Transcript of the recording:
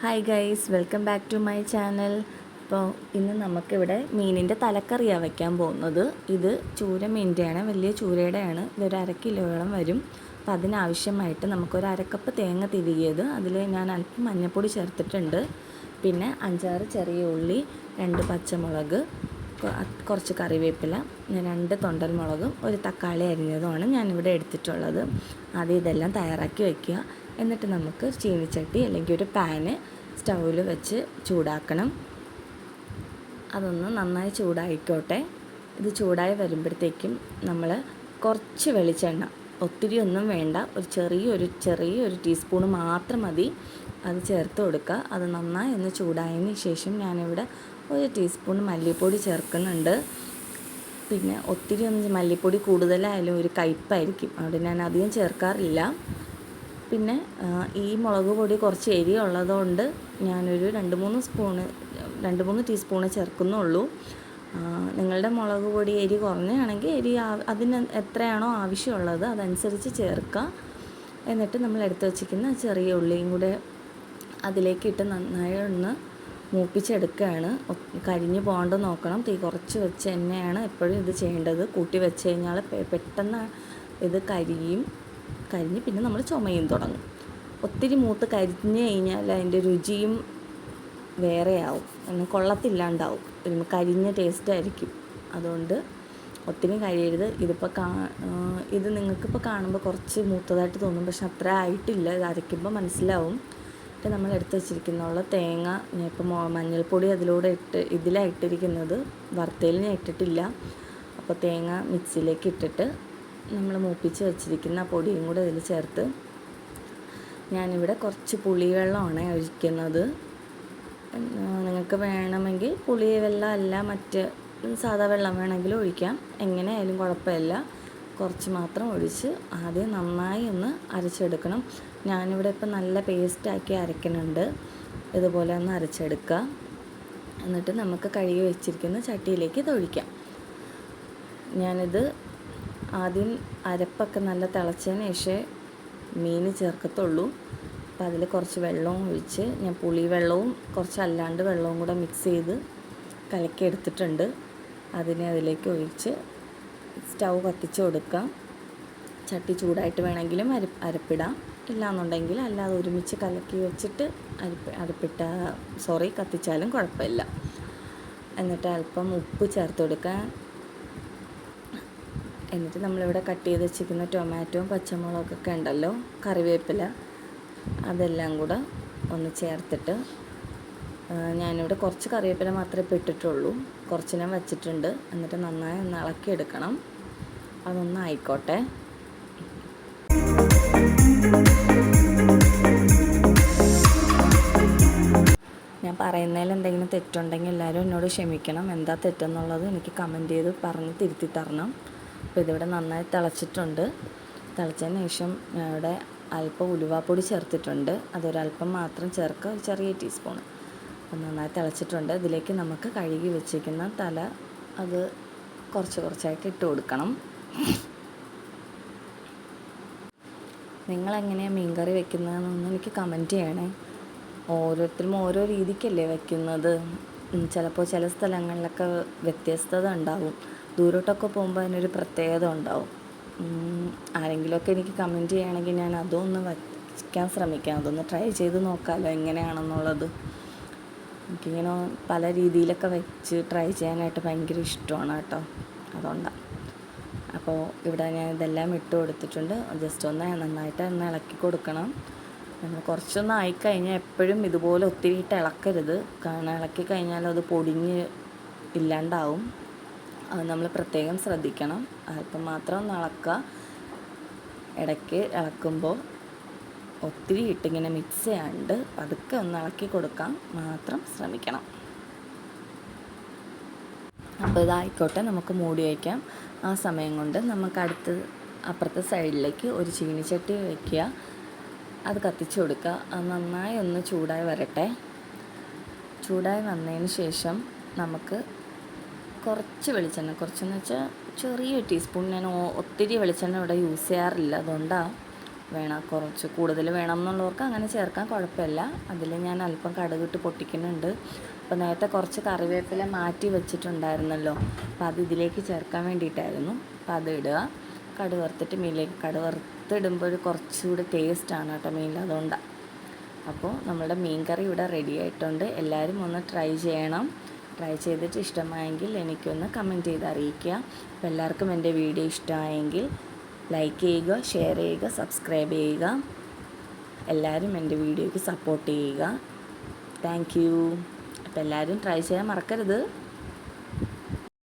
Hi guys, welcome back to my channel. അപ്പോൾ ഇന്ന് നമുക്കിവിടെ മീനിൻ്റെ തലക്കറിയാണ് വയ്ക്കാൻ പോകുന്നത്. ഇത് ചൂര മീനിൻ്റെയാണ്, വലിയ ചൂരയുടെയാണ്. ഇതൊരു 1/2 കിലോയോളം വരും. അപ്പോൾ അതിനാവശ്യമായിട്ട് നമുക്കൊരു 1/2 കപ്പ് തേങ്ങ തിരികിയത്, അതിൽ ഞാൻ അല്പം മഞ്ഞൾപ്പൊടി ചേർത്തിട്ടുണ്ട്. പിന്നെ 5-6 ചെറിയ ഉള്ളി, 2 പച്ചമുളക്, കുറച്ച് കറിവേപ്പില, 2 തൊണ്ടൽ മുളകും, ഒരു തക്കാളി അരിഞ്ഞതുമാണ് ഞാനിവിടെ എടുത്തിട്ടുള്ളത്. ആദ്യം ഇതെല്ലാം തയ്യാറാക്കി വയ്ക്കുക. എന്നിട്ട് നമുക്ക് ചീനിച്ചട്ടി അല്ലെങ്കിൽ ഒരു പാന് സ്റ്റൗവിൽ വെച്ച് ചൂടാക്കണം. അതൊന്ന് നന്നായി ചൂടായിക്കോട്ടെ. ഇത് ചൂടായി വരുമ്പോഴത്തേക്കും നമ്മൾ കുറച്ച് വെളിച്ചെണ്ണ, ഒത്തിരി ഒന്നും വേണ്ട, ചെറിയൊരു ടീസ്പൂൺ മാത്രം മതി, അത് ചേർത്ത് കൊടുക്കുക. അത് നന്നായി ഒന്ന് ചൂടായതിന് ശേഷം ഞാനിവിടെ 1 ടീസ്പൂൺ മല്ലിപ്പൊടി ചേർക്കുന്നുണ്ട്. പിന്നെ ഒത്തിരി ഒന്നും മല്ലിപ്പൊടി കൂടുതലായാലും ഒരു കയ്പ്പായിരിക്കും, അവിടെ ഞാൻ അധികം ചേർക്കാറില്ല. പിന്നെ ഈ മുളക് പൊടി കുറച്ച് എരി ഉള്ളതുകൊണ്ട് ഞാനൊരു 2-3 ടീസ്പൂണ് ചേർക്കുന്നുള്ളൂ. നിങ്ങളുടെ മുളക് പൊടി എരി കുറഞ്ഞാണെങ്കിൽ അതിന് എത്രയാണോ ആവശ്യമുള്ളത് അതനുസരിച്ച് ചേർക്കുക. എന്നിട്ട് നമ്മൾ എടുത്ത് വച്ചിരിക്കുന്ന ചെറിയ ഉള്ളിയും കൂടെ അതിലേക്ക് ഇട്ട് നന്നായി ഒന്ന് മൂപ്പിച്ചെടുക്കുകയാണ്. കരിഞ്ഞു പോകാണ്ട് നോക്കണം. തീ കുറച്ച് വെച്ച് തന്നെയാണ് എപ്പോഴും ഇത് ചെയ്യേണ്ടത്. കൂട്ടി വെച്ച് കഴിഞ്ഞാൽ പെട്ടെന്ന് ഇത് കരിഞ്ഞ് പിന്നെ നമ്മൾ ചുമയും തുടങ്ങും. ഒത്തിരി മൂത്ത് കരിഞ്ഞ് കഴിഞ്ഞാൽ അതിൻ്റെ രുചിയും വേറെയാവും, കൊള്ളത്തില്ലാണ്ടാവും, കരിഞ്ഞ ടേസ്റ്റ് ആയിരിക്കും. അതുകൊണ്ട് ഒത്തിരി കരിയരുത്. ഇത് നിങ്ങൾക്കിപ്പോൾ കാണുമ്പോൾ കുറച്ച് മൂത്തതായിട്ട് തോന്നും, പക്ഷെ അത്ര ആയിട്ടില്ല. ഇത് അരയ്ക്കുമ്പോൾ മനസ്സിലാവും. എന്നിട്ട് നമ്മൾ എടുത്ത് വെച്ചിരിക്കുന്ന തേങ്ങ, ഞാൻ ഇപ്പോൾ മഞ്ഞൾപ്പൊടി അതിലൂടെ ഇതിലാണ് ഇട്ടിരിക്കുന്നത്, വറുത്തയിൽ ഞാൻ ഇട്ടിട്ടില്ല. അപ്പോൾ തേങ്ങ മിക്സിയിലേക്ക് ഇട്ടിട്ട് നമ്മൾ മൂപ്പിച്ച് വെച്ചിരിക്കുന്ന പൊടിയും കൂടെ ഇതിൽ ചേർത്ത്, ഞാനിവിടെ കുറച്ച് പുളിവെള്ളമാണ് ഒഴിക്കുന്നത്. നിങ്ങൾക്ക് വേണമെങ്കിൽ പുളിവെള്ളം അല്ല മറ്റ് സാധാ വെള്ളം വേണമെങ്കിലും ഒഴിക്കാം, എങ്ങനെയായാലും കുഴപ്പമില്ല. കുറച്ച് മാത്രം ഒഴിച്ച് ആദ്യം നന്നായി ഒന്ന് അരച്ചെടുക്കണം. ഞാനിവിടെ ഇപ്പം നല്ല പേസ്റ്റാക്കി അരയ്ക്കുന്നുണ്ട്. ഇതുപോലെ ഒന്ന് അരച്ചെടുക്കുക. എന്നിട്ട് നമുക്ക് കഴുകി വെച്ചിരിക്കുന്ന ചട്ടിയിലേക്ക് ഇത് ഒഴിക്കാം. ഞാനിത് ആദ്യം അരപ്പൊക്കെ നല്ല തിളച്ചതിന് ശേഷം മീൻ ചേർക്കത്തുള്ളൂ. അപ്പോൾ അതിൽ കുറച്ച് വെള്ളവും ഒഴിച്ച്, ഞാൻ പുളിവെള്ളവും കുറച്ച് അല്ലാണ്ട് വെള്ളവും കൂടെ മിക്സ് ചെയ്ത് കലക്കി എടുത്തിട്ടുണ്ട്. അതിലേക്ക് ഒഴിച്ച് സ്റ്റൗ കത്തിച്ച് കൊടുക്കാം. ചട്ടി ചൂടായിട്ട് വേണമെങ്കിലും അരപ്പിടാം, ഇല്ലാന്നുണ്ടെങ്കിൽ അല്ലാതെ ഒരുമിച്ച് കലക്കി വെച്ചിട്ട് കത്തിച്ചാലും കുഴപ്പമില്ല. എന്നിട്ട് അല്പം ഉപ്പ് ചേർത്ത് കൊടുക്കാൻ. എന്നിട്ട് നമ്മളിവിടെ കട്ട് ചെയ്ത് വെച്ചിരിക്കുന്ന ടൊമാറ്റോയും പച്ചമുളകൊക്കെ ഉണ്ടല്ലോ, കറിവേപ്പില, അതെല്ലാം കൂടെ ഒന്ന് ചേർത്തിട്ട്, ഞാനിവിടെ കുറച്ച് കറിവേപ്പില മാത്രമേ ഇപ്പോൾ ഇട്ടിട്ടുള്ളൂ, കുറച്ച് ഞാൻ വച്ചിട്ടുണ്ട്. എന്നിട്ട് നന്നായി ഒന്ന് ഇളക്കിയെടുക്കണം. അതൊന്ന് ആയിക്കോട്ടെ. ഞാൻ പറയുന്നതിൽ എന്തെങ്കിലും തെറ്റുണ്ടെങ്കിൽ എല്ലാവരും എന്നോട് ക്ഷമിക്കണം. എന്താ തെറ്റെന്നുള്ളത് എനിക്ക് കമൻറ്റ് ചെയ്ത് പറഞ്ഞ് തിരുത്തി തരണം. അപ്പോൾ ഇതിവിടെ നന്നായി തിളച്ചിട്ടുണ്ട്. തിളച്ചതിന് ശേഷം ഇവിടെ അല്പം ഉലുവാപ്പൊടി ചേർത്തിട്ടുണ്ട്. അതൊരല്പം മാത്രം ചേർക്കുക, ഒരു ചെറിയ ടീസ്പൂൺ. അപ്പോൾ നന്നായി തിളച്ചിട്ടുണ്ട്. ഇതിലേക്ക് നമുക്ക് കഴുകി വെച്ചിരിക്കുന്ന തല അത് കുറച്ചായിട്ട് ഇട്ട് കൊടുക്കണം. നിങ്ങളെങ്ങനെയാണ് മീൻകറി വെക്കുന്നതെന്നൊന്ന് എനിക്ക് കമൻറ്റ് ചെയ്യണേ. ഓരോരുത്തരും ഓരോ രീതിക്കല്ലേ വെക്കുന്നത്. ചിലപ്പോൾ ചില സ്ഥലങ്ങളിലൊക്കെ വ്യത്യസ്തത ഉണ്ടാവും. ദൂരോട്ടൊക്കെ പോകുമ്പോൾ അതിനൊരു പ്രത്യേകത ഉണ്ടാവും. ആരെങ്കിലുമൊക്കെ എനിക്ക് കമൻറ്റ് ചെയ്യുകയാണെങ്കിൽ ഞാൻ അതൊന്ന് വയ്ക്കാൻ ശ്രമിക്കാം, അതൊന്ന് ട്രൈ ചെയ്ത് നോക്കാമല്ലോ എങ്ങനെയാണെന്നുള്ളത്. എനിക്കിങ്ങനെ പല രീതിയിലൊക്കെ വെച്ച് ട്രൈ ചെയ്യാനായിട്ട് ഭയങ്കര ഇഷ്ടമാണ് കേട്ടോ, അതുകൊണ്ടാണ്. അപ്പോൾ ഇവിടെ ഞാൻ ഇതെല്ലാം ഇട്ട് കൊടുത്തിട്ടുണ്ട്. ജസ്റ്റ് ഒന്ന് നന്നായിട്ട് ഇളക്കി കൊടുക്കണം. നമ്മൾ കുറച്ചൊന്ന് ആയിക്കഴിഞ്ഞാൽ എപ്പോഴും ഇതുപോലെ ഒത്തിരി ഇട്ട് ഇളക്കരുത്, കാരണം ഇളക്കി കഴിഞ്ഞാൽ അത് പൊടിഞ്ഞ് ഇല്ലാണ്ടാവും. അത് നമ്മൾ പ്രത്യേകം ശ്രദ്ധിക്കണം. അല്പം മാത്രം ഒന്ന് ഇളക്കുക. ഇടയ്ക്ക് ഇളക്കുമ്പോൾ ഒത്തിരി ഇട്ടിങ്ങനെ മിക്സ് ചെയ്യാണ്ട് പതുക്കെ ഒന്ന് ഇളക്കി കൊടുക്കാൻ മാത്രം ശ്രമിക്കണം. അപ്പോൾ ഇതായിക്കോട്ടെ, നമുക്ക് മൂടി വയ്ക്കാം. ആ സമയം കൊണ്ട് നമുക്ക് അപ്പുറത്തെ സൈഡിലേക്ക് ഒരു ചീനിച്ചട്ടി വയ്ക്കുക. അത് കത്തിച്ച് കൊടുക്കുക. അത് നന്നായി ഒന്ന് ചൂടായി വരട്ടെ. ചൂടായി വന്നതിന് ശേഷം നമുക്ക് കുറച്ച് വെളിച്ചെണ്ണ, കുറച്ചെന്ന് വെച്ചാൽ ചെറിയ ടീസ്പൂൺ, ഞാൻ ഒത്തിരി വെളിച്ചെണ്ണ ഇവിടെ യൂസ് ചെയ്യാറില്ല, അതുകൊണ്ടാണ് വേണം, കുറച്ച് കൂടുതൽ വേണം എന്നുള്ളവർക്ക് അങ്ങനെ ചേർക്കാൻ കുഴപ്പമില്ല. അതിൽ ഞാൻ അല്പം കടുകിട്ട് പൊട്ടിക്കുന്നുണ്ട്. അപ്പോൾ നേരത്തെ കുറച്ച് കറിവേപ്പില മാറ്റി വെച്ചിട്ടുണ്ടായിരുന്നല്ലോ, അപ്പോൾ അത് ഇതിലേക്ക് ചേർക്കാൻ വേണ്ടിയിട്ടായിരുന്നു. അപ്പോൾ അത് ഇടുക. കടുക് വറുത്തിട്ട് മീനിലേക്ക്, കടുക് വറുത്തിടുമ്പോൾ കുറച്ചുകൂടി ടേസ്റ്റാണ് കേട്ടോ മീനിൽ, അതുകൊണ്ടാണ്. അപ്പോൾ നമ്മുടെ മീൻ കറി ഇവിടെ റെഡി ആയിട്ടുണ്ട്. എല്ലാവരും ഒന്ന് ട്രൈ ചെയ്യണം. ട്രൈ ചെയ്തിട്ട് ഇഷ്ടമായെങ്കിൽ എനിക്കൊന്ന് കമൻറ്റ് ചെയ്ത് അറിയിക്കുക. അപ്പോൾ എല്ലാവർക്കും എൻ്റെ വീഡിയോ ഇഷ്ടമായെങ്കിൽ ലൈക്ക് ചെയ്യുക, ഷെയർ ചെയ്യുക, സബ്സ്ക്രൈബ് ചെയ്യുക. എല്ലാവരും എൻ്റെ വീഡിയോയ്ക്ക് സപ്പോർട്ട് ചെയ്യുക. Thank you. അപ്പോൾ എല്ലാവരും ട്രൈ ചെയ്യാൻ മറക്കരുത്.